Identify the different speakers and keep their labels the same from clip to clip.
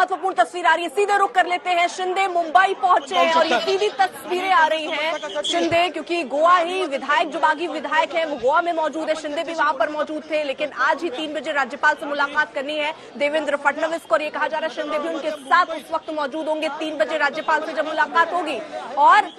Speaker 1: महत्वपूर्ण तस्वीर आ रही है, सीधे रुक कर लेते हैं। शिंदे मुंबई पहुंचे हैं और ये सीधी तस्वीरें आ रही हैं शिंदे, क्योंकि गोवा ही विधायक, जो बागी विधायक है वो गोवा में मौजूद है। शिंदे भी वहां पर मौजूद थे, लेकिन आज ही 3 बजे राज्यपाल से मुलाकात करनी है देवेंद्र फडणवीस को। और ये कहा जा रहा है शिंदे भी उनके साथ उस वक्त मौजूद होंगे 3 बजे राज्यपाल से जब मुलाकात होगी। और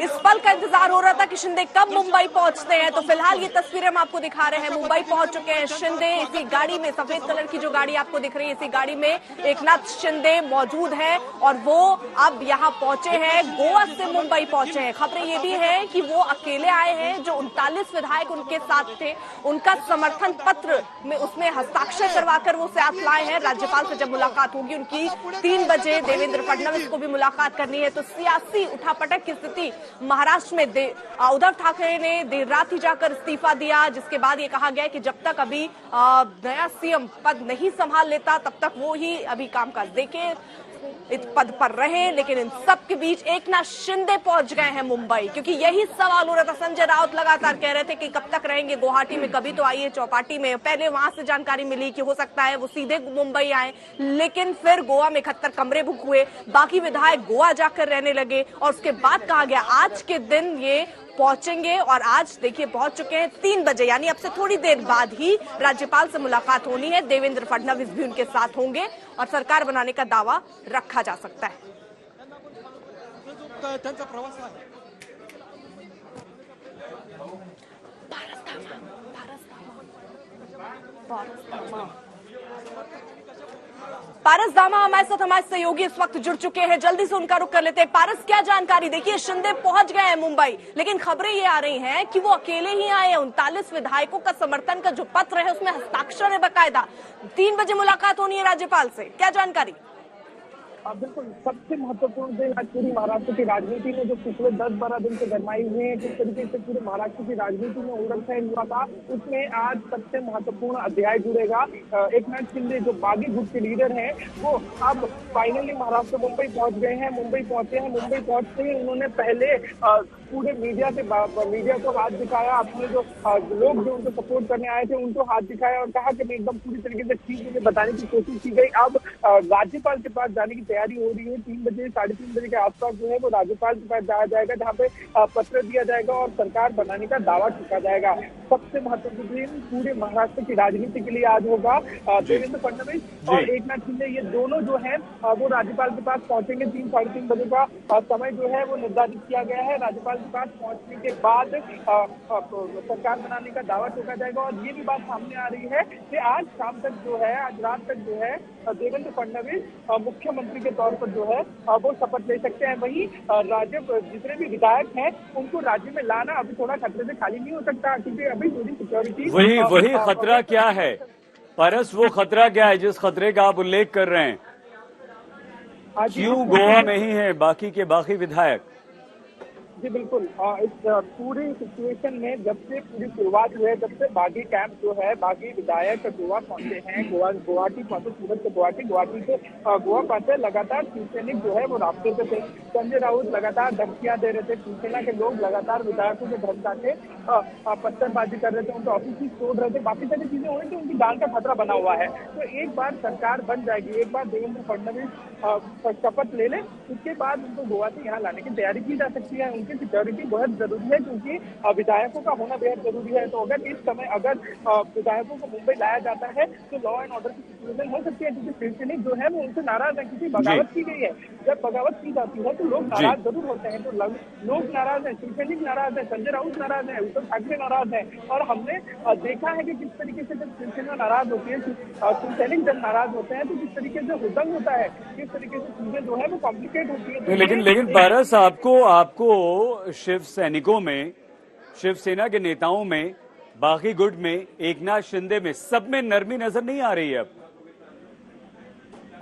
Speaker 1: इस पल का इंतजार हो रहा था कि शिंदे कब मुंबई पहुंचते हैं। तो फिलहाल ये तस्वीरें हम आपको दिखा रहे हैं, मुंबई पहुंच चुके हैं शिंदे। इसी गाड़ी में, सफेद कलर की जो गाड़ी आपको दिख रही है, इसी गाड़ी में एकनाथ शिंदे मौजूद है और वो अब यहाँ पहुंचे हैं, गोवा से मुंबई पहुंचे हैं। खबरें ये भी है कि वो अकेले आए हैं, जो 39 विधायक उनके साथ थे उनका समर्थन पत्र में उसमें हस्ताक्षर करवाकर वो साथ लाए हैं। राज्यपाल से जब मुलाकात होगी उनकी 3 बजे देवेंद्र फडणवीस को भी मुलाकात करनी है। तो सियासी उठापटक की स्थिति महाराष्ट्र में उद्धव ठाकरे ने देर रात ही जाकर इस्तीफा दिया, जिसके बाद ये कहा गया कि जब तक अभी नया सीएम पद नहीं संभाल लेता तब तक वो ही अभी कामकाज देखे, इस पद पर रहे। लेकिन इन सब के बीच एकनाथ शिंदे पहुंच गए हैं मुंबई, क्योंकि यही सवाल हो रहा था। संजय राउत लगातार कह रहे थे कि कब तक रहेंगे गुवाहाटी में, कभी तो आइए चौपाटी में। पहले वहां से जानकारी मिली कि हो सकता है वो सीधे मुंबई आए, लेकिन फिर गोवा में 71 कमरे बुक हुए, बाकी विधायक गोवा जाकर रहने लगे और उसके बाद कहा गया आज के दिन ये पहुंचेंगे। और आज देखिए पहुंच चुके हैं 3 बजे, यानी अब से थोड़ी देर बाद ही राज्यपाल से मुलाकात होनी है। देवेंद्र फडणवीस भी उनके साथ होंगे और सरकार बनाने का दावा रखा जा सकता है। पारस दामा हमारे साथ, हमारे सहयोगी इस वक्त जुड़ चुके हैं, जल्दी से उनका रुख कर लेते हैं। पारस, क्या जानकारी? देखिए शिंदे पहुंच गए हैं मुंबई, लेकिन खबरें ये आ रही हैं कि वो अकेले ही आए हैं। 39 विधायकों का समर्थन का जो पत्र है उसमें हस्ताक्षर है बकायदा। 3 बजे मुलाकात होनी है राज्यपाल से, क्या जानकारी?
Speaker 2: बिल्कुल, सबसे महत्वपूर्ण दिन आज पूरी महाराष्ट्र की राजनीति में, जो पिछले 10-12 दिन से गरमाई हुई है, किस तरीके से पूरे महाराष्ट्र की राजनीति में उलट-फेर हुआ था, उसमें आज सबसे महत्वपूर्ण अध्याय जुड़ेगा। एकनाथ शिंदे जो बागी गुट के लीडर हैं, वो अब फाइनली महाराष्ट्र मुंबई पहुंच गए हैं, मुंबई पहुंचे हैं। मुंबई पहुंचते ही उन्होंने पहले पूरे मीडिया को हाथ दिखाया, अपने जो लोग जो उनको सपोर्ट करने आए थे उनको हाथ दिखाया और कहा कि मैं एकदम पूरी तरीके से ठीक मुझे बताने की कोशिश की गई। अब राज्यपाल के पास जाने की तैयारी हो रही है। 3 बजे 3:30 बजे के आसपास जो है वो राज्यपाल के पास जाया जाएगा, जहाँ पे पत्र दिया जाएगा और सरकार बनाने का दावा ठोका जाएगा। सबसे महत्वपूर्ण दिन पूरे महाराष्ट्र की राजनीति के लिए आज होगा। देवेंद्र फडणवीस और एकनाथ शिंदे ये दोनों जो है वो राज्यपाल के पास पहुंचेंगे। 3-3:30 बजे का समय जो है वो निर्धारित किया गया है। राज्यपाल के पास पहुंचने के बाद सरकार बनाने का दावा ठोका जाएगा। और ये भी बात सामने आ रही है कि आज शाम तक जो है, आज रात तक जो है देवेंद्र फडणवीस मुख्यमंत्री के तौर पर जो है वो शपथ ले सकते हैं। वहीं राज्य जितने भी विधायक हैं उनको राज्य में लाना अभी थोड़ा खतरे से खाली नहीं हो सकता, क्योंकि अभी पूरी सिक्योरिटी
Speaker 3: वही खतरा क्या है पारस? वो खतरा क्या है जिस खतरे का आप उल्लेख कर रहे हैं? क्यों गोवा में ही है बाकी के बाकी विधायक?
Speaker 2: जी बिल्कुल, इस पूरी सिचुएशन में जब से पूरी शुरुआत हुई है, जब से बागी कैंप जो है, बागी विधायक गोवा पहुंचे हैं, गुवाहाटी पहुंचे, सूरत से गुवाहाटी से गोवा पहुंचे, लगातार शिवसैनिक जो है वो रास्ते पे थे। संजय राउत लगातार धमकियां दे रहे थे, शिवसेना के लोग लगातार विधायकों को धमका के पत्थरबाजी कर रहे थे, उनके ऑफिस तोड़ रहे थे, बाकी सारी चीजें हो रही थी, उनकी जान का खतरा बना हुआ है। तो एक बार सरकार बन जाएगी, एक बार देवेंद्र फडणवीस शपथ ले ले, उसके बाद उनको गोवा से यहाँ लाने की तैयारी की जा सकती है। उनकी सिक्योरिटी बहुत जरूरी है, क्योंकि विधायकों का होना बेहद जरूरी है। तो अगर इस समय विधायकों को मुंबई लाया जाता है तो लॉ एंड ऑर्डर की सिचुएशन हो सकती है, क्योंकि शिवसैनिक जो है वो उनसे नाराज है, क्योंकि बगावत की गई है। जब बगावत की जाती है तो लोग नाराज जरूर होते हैं, तो लोग नाराज है, शिवसैनिक नाराज है, संजय राउत नाराज है, उद्धव ठाकरे नाराज है। और हमने देखा है कि किस तरीके से जब शिवसेना नाराज होती है, शिवसैनिक जब नाराज होते हैं तो किस तरीके से हुदंग होता है, किस तरीके से चीजें जो है वो कॉम्प्लिकेट होती है।
Speaker 3: लेकिन पारस, आपको शिव सैनिकों में, शिवसेना के नेताओं में, बागी गुट में, एकनाथ शिंदे में, सब में नरमी नजर नहीं आ रही है?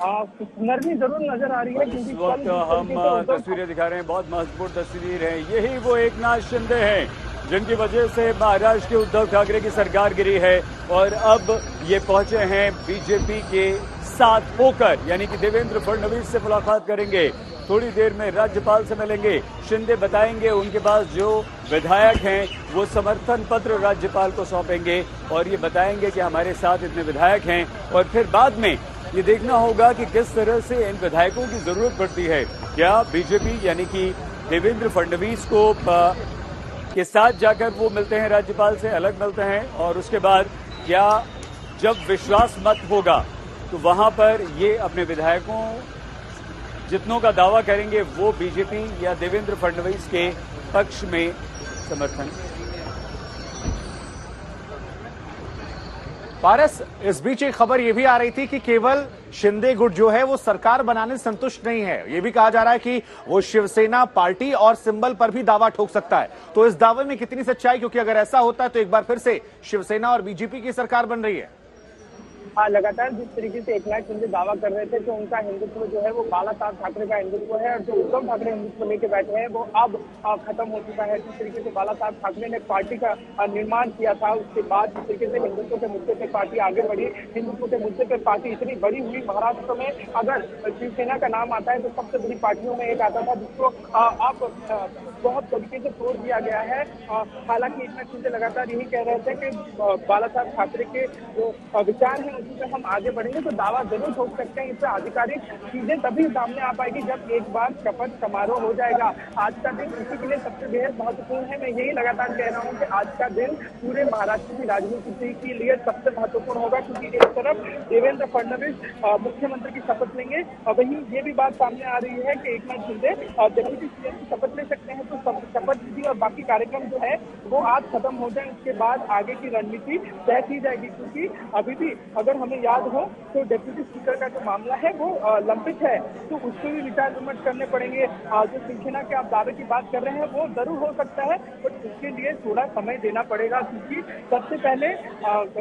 Speaker 3: अब
Speaker 2: नरमी जरूर नजर आ रही है, क्योंकि
Speaker 3: इस वक्त हम तस्वीरें दिखा रहे हैं, बहुत महत्वपूर्ण तस्वीर है। यही वो एकनाथ शिंदे हैं जिनकी वजह से महाराष्ट्र के उद्धव ठाकरे की सरकार गिरी है और अब ये पहुंचे हैं बीजेपी के साथ होकर, यानी कि देवेंद्र फडणवीस से मुलाकात करेंगे। थोड़ी देर में राज्यपाल से मिलेंगे। शिंदे बताएंगे उनके पास जो विधायक हैं वो समर्थन पत्र राज्यपाल को सौंपेंगे और ये बताएंगे कि हमारे साथ इतने विधायक हैं, और फिर बाद में ये देखना होगा कि किस तरह से इन विधायकों की जरूरत पड़ती है। क्या बीजेपी यानी कि देवेंद्र फडणवीस को के साथ जाकर वो मिलते हैं, राज्यपाल से अलग मिलते हैं, और उसके बाद क्या जब विश्वास मत होगा तो वहां पर ये अपने विधायकों जितनों का दावा करेंगे वो बीजेपी या देवेंद्र फडणवीस के पक्ष में समर्थन।
Speaker 4: पारस, इस बीच एक खबर यह भी आ रही थी कि केवल शिंदे गुट जो है वो सरकार बनाने से संतुष्ट नहीं है। यह भी कहा जा रहा है कि वो शिवसेना पार्टी और सिंबल पर भी दावा ठोक सकता है। तो इस दावे में कितनी सच्चाई, क्योंकि अगर ऐसा होता है तो एक बार फिर से शिवसेना और बीजेपी की सरकार बन रही है।
Speaker 2: हाँ, लगातार जिस तरीके से एकनाथ शिंदे दावा कर रहे थे कि उनका हिंदुत्व जो है वो बाला साहब ठाकरे का हिंदुत्व है, और जो उद्धव ठाकरे हिंदुत्व लेके बैठे हैं वो अब खत्म हो चुका है। जिस तरीके से बाला साहब ठाकरे ने पार्टी का निर्माण किया था, उसके बाद जिस तरीके से हिंदुत्व के मुद्दे पर पार्टी आगे बढ़ी, हिंदुत्व के मुद्दे पर पार्टी इतनी बड़ी हुई। महाराष्ट्र में अगर शिवसेना का नाम आता है तो सबसे बड़ी पार्टियों में एक आता था, जिसको अब बहुत तरीके से तोड़ दिया गया है। हालांकि एकनाथ शिंदे लगातार यही कह रहे थे कि बाला साहब ठाकरे के जो विचार हैं उसी पे हम आगे बढ़ेंगे, तो दावा जरूर ठोक सकते हैं। इससे आधिकारिक चीजें तभी सामने आ पाएगी जब एक बार शपथ समारोह हो जाएगा। आज का दिन इसी के लिए सबसे बेहद महत्वपूर्ण है। मैं यही लगातार कह रहा हूँ कि आज का दिन पूरे महाराष्ट्र की राजनीति के लिए सबसे महत्वपूर्ण होगा, क्योंकि एक तरफ देवेंद्र फडणवीस मुख्यमंत्री की शपथ लेंगे, और वहीं ये भी बात सामने आ रही है कि एकनाथ शिंदे डिप्टी सीएम की शपथ ले सकते हैं। तो शपथ विधि और बाकी कार्यक्रम जो है वो आज खत्म हो जाए, उसके बाद आगे की रणनीति तय की जाएगी। क्योंकि अभी भी अगर हमें याद हो तो डिप्टी स्पीकर का जो मामला है वो लंबित है, तो उस पर भी विचार विमर्श करने पड़ेंगे। जो शिवसेना के आप दावे की बात कर रहे हैं वो जरूर हो सकता है, बट उसके लिए थोड़ा समय देना पड़ेगा, क्योंकि सबसे पहले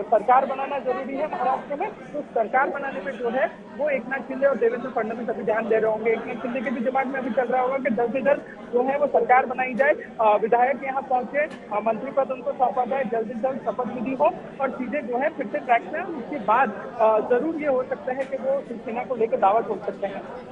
Speaker 2: सरकार बनाना जरूरी है महाराष्ट्र में। तो सरकार बनाने में जो है वो एकनाथ शिंदे और देवेंद्र फडणवीस अभी ध्यान दे रहे होंगे। एकनाथ शिंदे के भी दिमाग में अभी चल रहा होगा कि जल्द से जल्द जो है वो सरकार बनाई जाए, विधायक यहाँ पहुंचे, मंत्री पद उनको सौंपा जाए, जल्द से जल्द शपथ विधि हो और चीजें जो है फिर से ट्रैक में। उसके बाद जरूर ये हो सकता है कि वो शिवसेना को लेकर दावा ठोक सकते हैं।